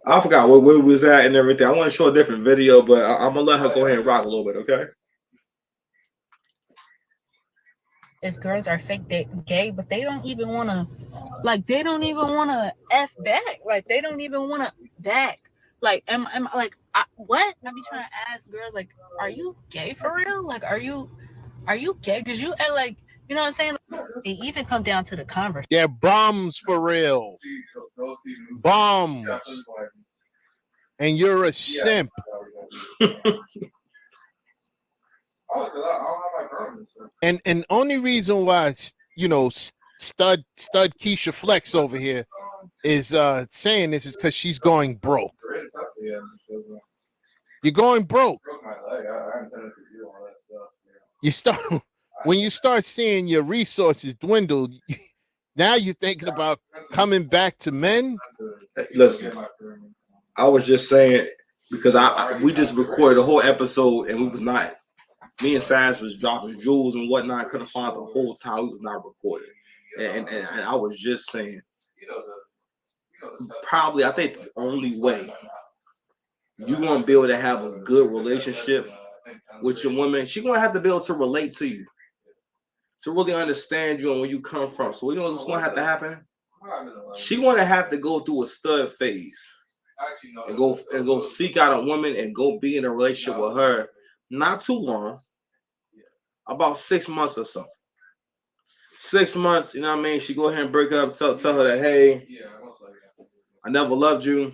I forgot where we was at and everything. I want to show a different video, but I'm gonna let her go ahead and rock a little bit, okay? If girls are fake gay, but they don't even want to, like, they don't even want to f back, like they don't even want to back. Like, am like what? I be trying to ask girls, like, are you gay for real? Like, are you gay? Because you act like, you know what I'm saying? It even come down to the conversation. They're bums for real. Bums. And you're a simp. And only reason why, you know, stud Keisha Flex over here is saying this is because she's going broke. You're going broke. You start when you start seeing your resources dwindle. Now you're thinking about coming back to men. Listen, I was just saying because we just recorded a whole episode and we was not. Me and Sash was dropping jewels and whatnot. Couldn't find the whole time we was not recording, and I was just saying, probably I think the only way you're gonna be able to have a good relationship with your woman, she's gonna have to be able to relate to you, to really understand you and where you come from. So you know what's gonna have to happen? She gonna have to go through a stud phase and go seek out a woman and go be in a relationship with her. Not too long, about 6 months or so. 6 months, you know what I mean? She go ahead and break up, tell her that, hey, I never loved you.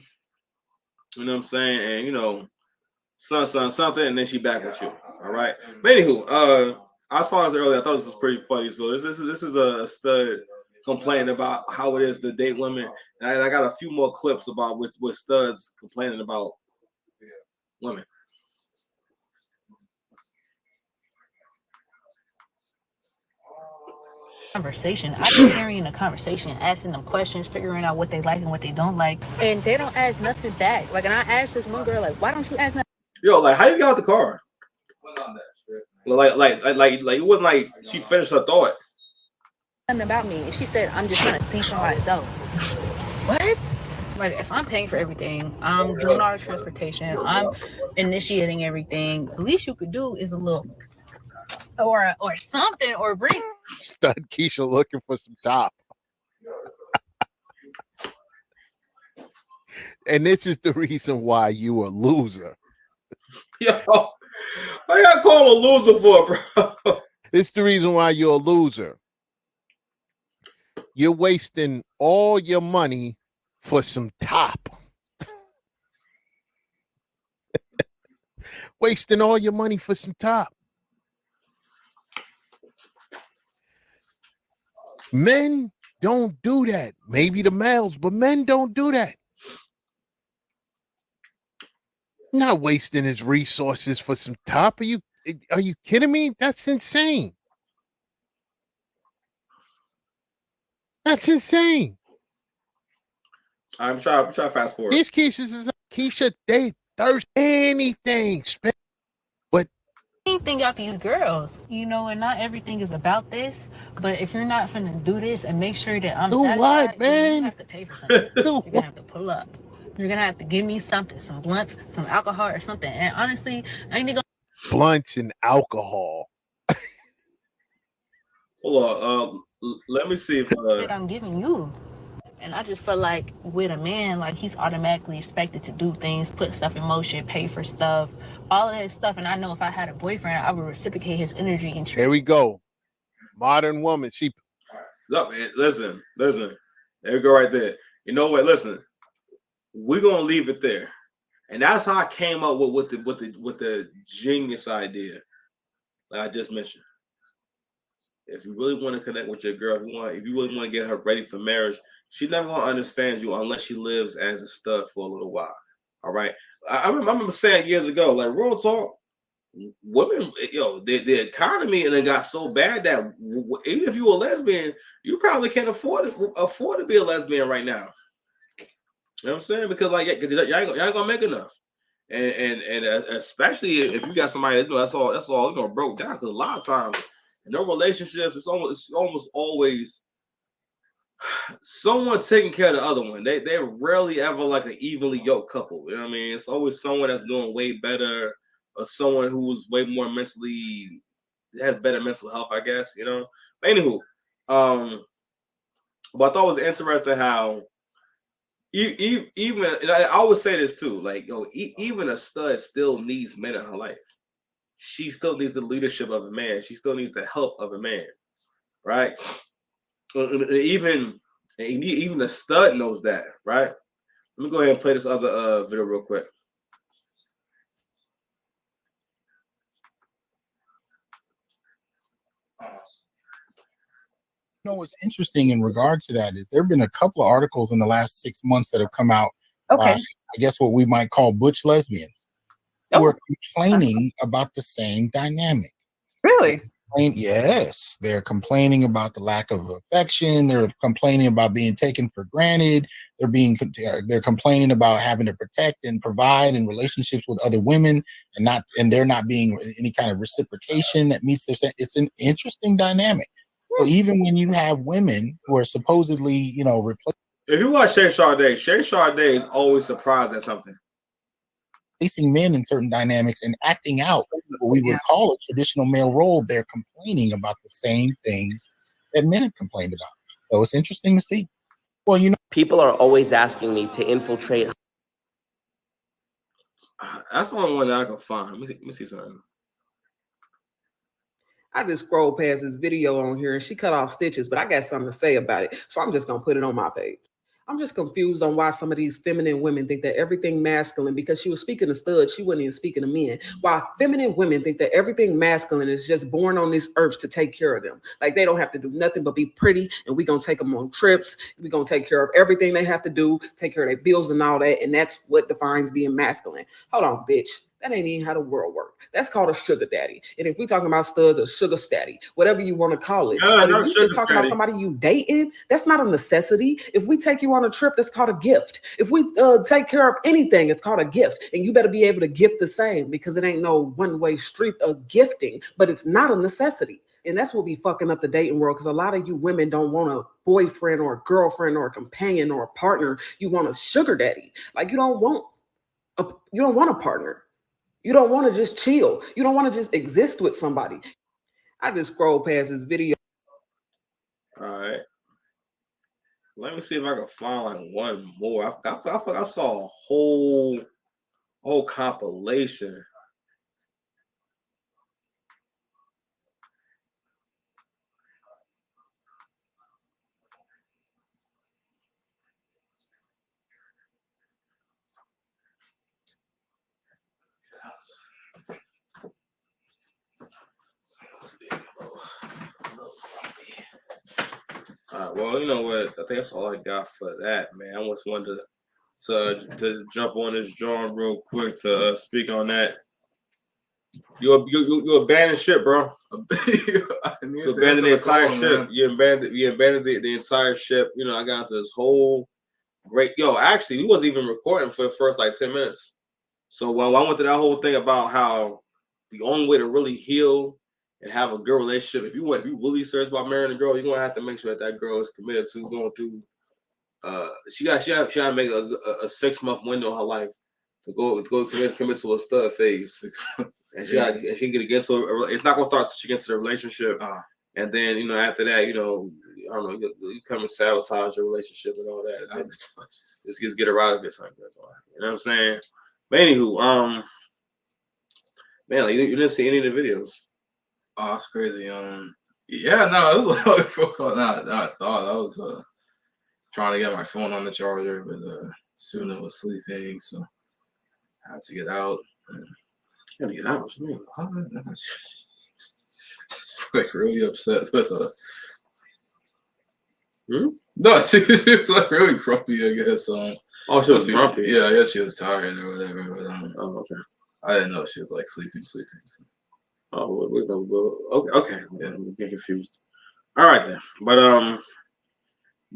You know what I'm saying? And you know, something, and then she back with you. All right. But anywho, I saw this earlier. I thought this was pretty funny. So this is a stud complaining about how it is to date women. And I got a few more clips about with studs complaining about women. Conversation. I be carrying the conversation, asking them questions, figuring out what they like and what they don't like, and they don't ask nothing back. Like, and I asked this one girl, like, why don't you ask nothing? Yo, like, how you got out the car? Like, it wasn't like she finished her thought. Nothing about me. And she said, I'm just trying to see for myself. What? Like, if I'm paying for everything, I'm doing all the transportation, I'm initiating everything, the least you could do is a little or something, or bring Stud Keisha looking for some top. And this is the reason why you a loser. Yo, I got called a loser for, bro. This is the reason why you're a loser. You're wasting all your money for some top. Wasting all your money for some top. Men don't do that. Maybe the males, but men don't do that. Not wasting his resources for some top. Are you kidding me? That's insane. That's insane. I'm trying to fast forward. These cases, Keisha, they thirst anything, but anything out these girls, you know, and not everything is about this. But if you're not finna do this and make sure that I'm do satisfied, what, man? you have to pay for something. You're gonna have to pull up. You're gonna have to give me something, some blunts, some alcohol, or something. And honestly, I ain't gonna blunts and alcohol. Hold on, let me see if I'm giving you. And I just feel like with a man, like, he's automatically expected to do things, put stuff in motion, pay for stuff, all of that stuff. And I know if I had a boyfriend, I would reciprocate his energy and Here we go. Modern woman. She look, man, listen. There we go right there. You know what? Listen, we're gonna leave it there. And that's how I came up with the genius idea that I just mentioned. If you really want to connect with your girl, if you really want to get her ready for marriage, she's never gonna understand you unless she lives as a stud for a little while. All right. I remember saying years ago, like, real talk, women, the economy and it got so bad that even if you were a lesbian, you probably can't afford to be a lesbian right now. You know what I'm saying? Because like y'all ain't gonna make enough. And especially if you got somebody that's all broke down, because a lot of times in no relationships it's almost always someone taking care of the other one. They're rarely ever like an evenly yoked couple. You know what I mean? It's always someone that's doing way better, or someone who's way more mentally has better mental health, I guess. You know. But anywho, but I thought it was interesting how even and I always say this too, like even a stud still needs men in her life. She still needs the leadership of a man. She still needs the help of a man, right? Even the stud knows that, right? Let me go ahead and play this other video real quick. You know what's interesting in regard to that is there have been a couple of articles in the last 6 months that have come out by, I guess, what we might call butch lesbians who are complaining about the same dynamic. Really? Yes, they're complaining about the lack of affection. They're complaining about being taken for granted. They're complaining about having to protect and provide in relationships with other women, and they're not being any kind of reciprocation that meets their. It's an interesting dynamic. So even when you have women who are supposedly, if you watch Shay Sade is always surprised at something. Replacing men in certain dynamics and acting out what we would call a traditional male role, they're complaining about the same things that men have complained about. So it's interesting to see. Well, people are always asking me to infiltrate. That's the only one that I can find. Let me see something. I just scrolled past this video on here and she cut off stitches, but I got something to say about it. So I'm just going to put it on my page. I'm just confused on why some of these feminine women think that everything masculine, because she was speaking to studs, she wasn't even speaking to men. Why feminine women think that everything masculine is just born on this earth to take care of them. Like they don't have to do nothing but be pretty, and we're going to take them on trips. We're going to take care of everything they have to do, take care of their bills and all that. And that's what defines being masculine. Hold on, bitch. That ain't even how the world works. That's called a sugar daddy. And if we talking about studs or sugar daddy, whatever you want to call it, but if you just talking about somebody you dating, that's not a necessity. If we take you on a trip, that's called a gift. If we take care of anything, it's called a gift. And you better be able to gift the same, because it ain't no one-way street of gifting, but it's not a necessity. And that's what be fucking up the dating world, because a lot of you women don't want a boyfriend or a girlfriend or a companion or a partner. You want a sugar daddy. Like you don't want a partner. You don't want to just chill. You don't want to just exist with somebody. I just scrolled past this video. All right. Let me see if I can find like one more. I saw a whole compilation. Well, you know what? I think that's all I got for that, man. I just wanted to jump on this drawing real quick to speak on that. You abandoned ship, bro. You abandoned the entire ship. Man. You abandoned the entire ship. You know, I got into this whole great. Actually, we wasn't even recording for the first like 10 minutes. So when I went to that whole thing about how the only way to really heal and have a good relationship, if you really serious about marrying a girl, you're gonna have to make sure that girl is committed to going through. She got to make a 6-month window in her life to go commit to a stud phase, and she can get against her. It's not gonna start until she gets to the relationship, and then after that, I don't know, you come and sabotage your relationship and all that. Just get a rise, get something. That's all. You know what I'm saying? But anywho, man, like, you didn't see any of the videos. Oh, that's crazy. Yeah, no, it was a lot of folk on that. I thought I was trying to get my phone on the charger, but Suna was sleeping, so I had to get out. You gotta get out, what you mean? Like really upset with No, she was like really grumpy, I guess. Oh, she was grumpy. Yeah, I guess she was tired or whatever. But, oh, okay. I didn't know she was like sleeping. So. Oh, okay. Yeah, I'm getting confused. All right then, but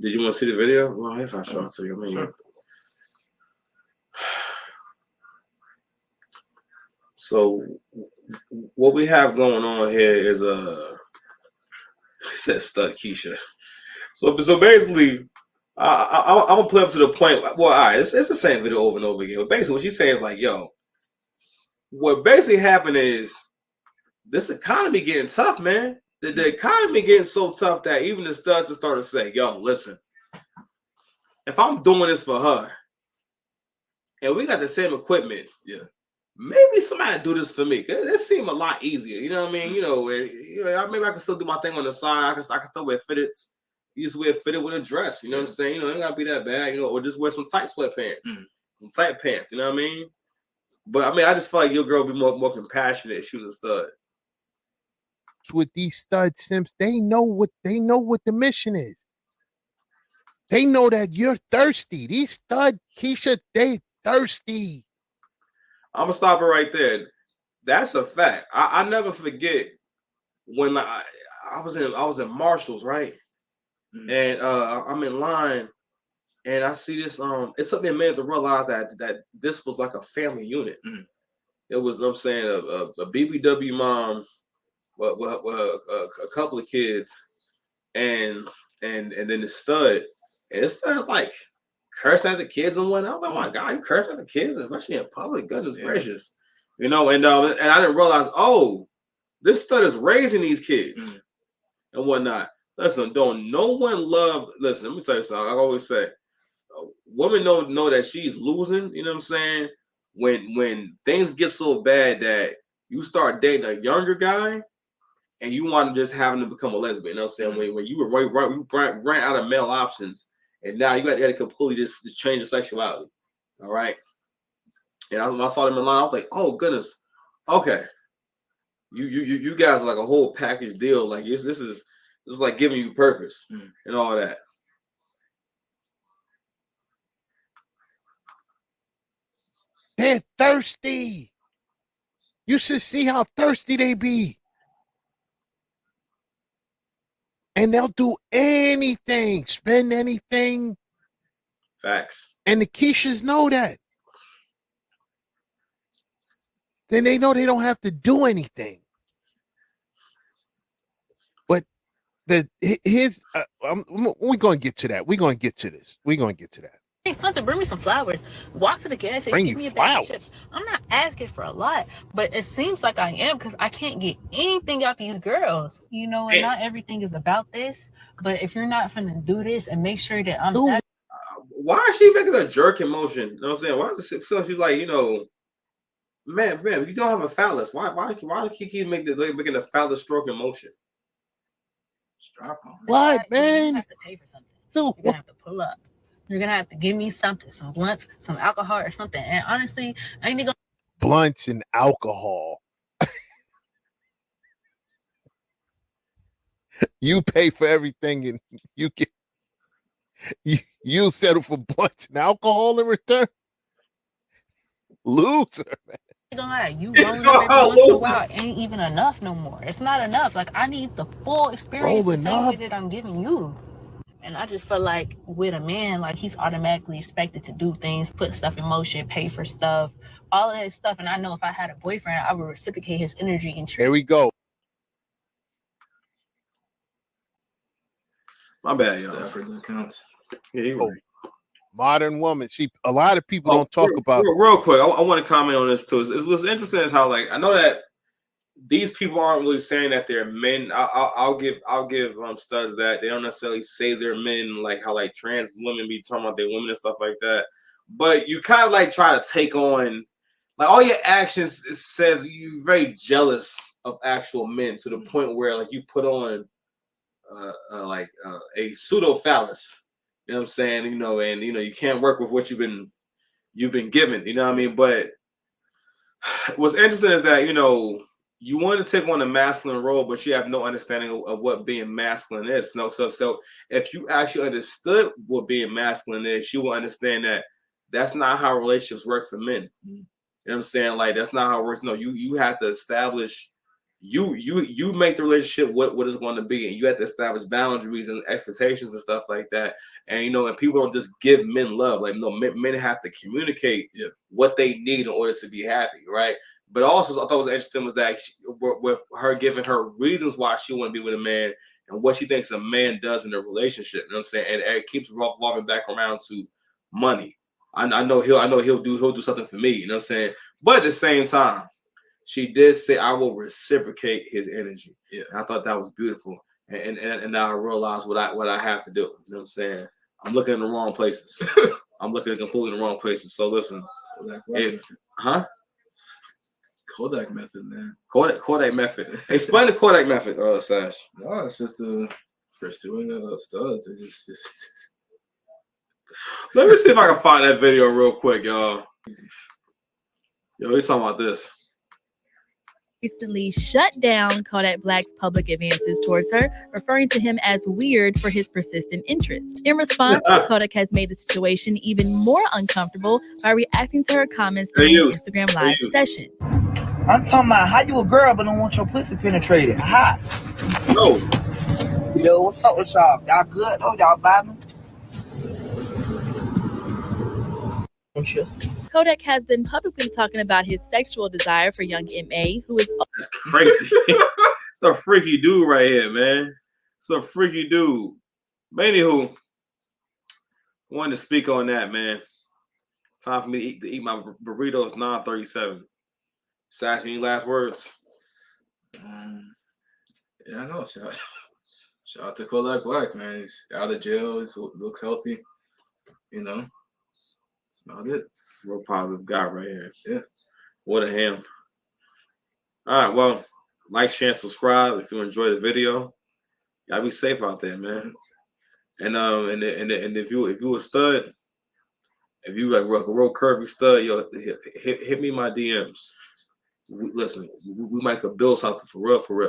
did you want to see the video? Well, I guess I'll show it to you. I mean, sure. So what we have going on here is it says Stud Keisha. So basically, I'm gonna play up to the point. Well, all right, it's the same video over and over again. But basically, what she's saying is like, yo, what basically happened is this economy getting tough, man. The economy getting so tough that even the studs just started to say, yo, listen, if I'm doing this for her, and we got the same equipment, Yeah. maybe somebody do this for me. It seemed a lot easier. You know what I mean? You know, maybe I can still do my thing on the side. I can still wear fitteds. You just wear fitted with a dress. You know what I'm saying? You know, it ain't gotta be that bad. You know, or just wear some tight sweatpants, some tight pants. You know what I mean? But I mean, I just feel like your girl be more compassionate if she was a stud. With these stud simps, they know what the mission is. They know that you're thirsty. These stud Keisha, they thirsty. I'm gonna stop it right there. That's a fact. I never forget when I was in Marshalls, right? And I'm in line, and I see this. It took me a minute to realize that this was like a family unit. It was, I'm saying, a BBW mom with a couple of kids, and then the stud, and the stud's like cursing at the kids and whatnot. I was like, oh my God, you cursing at the kids, especially in public? Goodness gracious, you know. And I didn't realize, oh, this stud is raising these kids and whatnot. Listen, don't no one love. Listen, let me tell you something. I always say, women know that she's losing. You know what I'm saying? When things get so bad that you start dating a younger guy, and you want to just have him to become a lesbian. You know what I'm saying? When you were ran out of male options, and now you got to completely just change your sexuality. All right. And when I saw them in line, I was like, oh goodness, okay. You guys are like a whole package deal. Like this is like giving you purpose and all that. They're thirsty. You should see how thirsty they be. And they'll do anything, spend anything. Facts. And the Keishas know that. Then they know they don't have to do anything. But we're going to get to that. We're going to get to this. We're going to get to that. Hey, something, bring me some flowers. Walk to the gas station, Bring give you me a bag of flowers? chips. I'm not asking for a lot, but it seems like I am because I can't get anything out these girls. You know, and not everything is about this. But if you're not finna do this and make sure that I'm satisfied. Why is she making a jerking motion? You know what I'm saying? Why does it feel she's like, you know, man, you don't have a phallus. Why do you keep making a phallus stroking motion? What, man? You have to pay for something. You're gonna have to pull up. You're gonna have to give me something, some blunts, some alcohol, or something. And honestly, I ain't gonna blunts and alcohol. You pay for everything, and you'll settle for blunts and alcohol in return. Loser, man. gonna lie, you rolling up every once in a while ain't even enough no more. It's not enough. Like I need the full experience the same way that I'm giving you. And I just feel like with a man, like he's automatically expected to do things, put stuff in motion, pay for stuff, all of that stuff. And I know if I had a boyfriend, I would reciprocate his energy and here we go. My bad, y'all. Yeah, you're right. Modern woman. See, a lot of people don't talk about. Real quick, I want to comment on this too. What's interesting is how, like, I know that these people aren't really saying that they're men. I'll give studs that they don't necessarily say they're men, like how like trans women be talking about their women and stuff like that. But you kind of like try to take on, like, all your actions says you're very jealous of actual men to the point where like you put on a pseudo phallus. You know what I'm saying? You know, and you know you can't work with what you've been given. You know what I mean? But what's interesting is that, you know, you want to take on a masculine role, but you have no understanding of what being masculine is. So if you actually understood what being masculine is, you will understand that that's not how relationships work for men. You know what I'm saying? Like, that's not how it works. No, you have to establish, you make the relationship what it's going to be, and you have to establish boundaries and expectations and stuff like that. And you know, and people don't just give men love. Like, no, men have to communicate what they need in order to be happy, right? But also, I thought was interesting was that with her giving her reasons why she wouldn't be with a man, and what she thinks a man does in a relationship. You know what I'm saying? And it keeps revolving back around to money. I know he'll do something for me. You know what I'm saying? But at the same time, she did say, I will reciprocate his energy. Yeah. And I thought that was beautiful. And now I realize what I have to do. You know what I'm saying? I'm looking in the wrong places. I'm looking at completely in the wrong places. So listen, Kodak method, man. Kodak method. Explain the Kodak method, Sash. No, it's just pursuing a stud. Just Let me see if I can find that video real quick, y'all. Yo, we talking about this. Recently shut down Kodak Black's public advances towards her, referring to him as weird for his persistent interest. In response, Kodak has made the situation even more uncomfortable by reacting to her comments during an Instagram Live session. I'm talking about how you a girl but don't want your pussy penetrated. Hot. No. Yo, what's up with y'all? Y'all good? Oh, y'all vibing? Kodak has been publicly talking about his sexual desire for young M.A., who is That's crazy. It's a freaky dude right here, man. It's a freaky dude. But anywho, wanted to speak on that, man. Time for me to eat my burritos. 9:37. Sash, any last words? Yeah, I know. Shout out to Kodak Black, man. He's out of jail. He looks healthy. You know, that's about it. Real positive guy right here. Yeah. What a him. All right, well, like, share, and subscribe if you enjoy the video. Y'all be safe out there, man. And if you a stud, if you like a real curvy stud, yo, hit me my DMs. Listen, we might could build something for real. You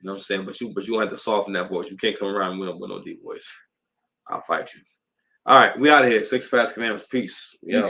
know what I'm saying? But you have to soften that voice. You can't come around with no deep voice. I'll fight you. All right, we out of here. 6 Past Commandments. Peace. Yo.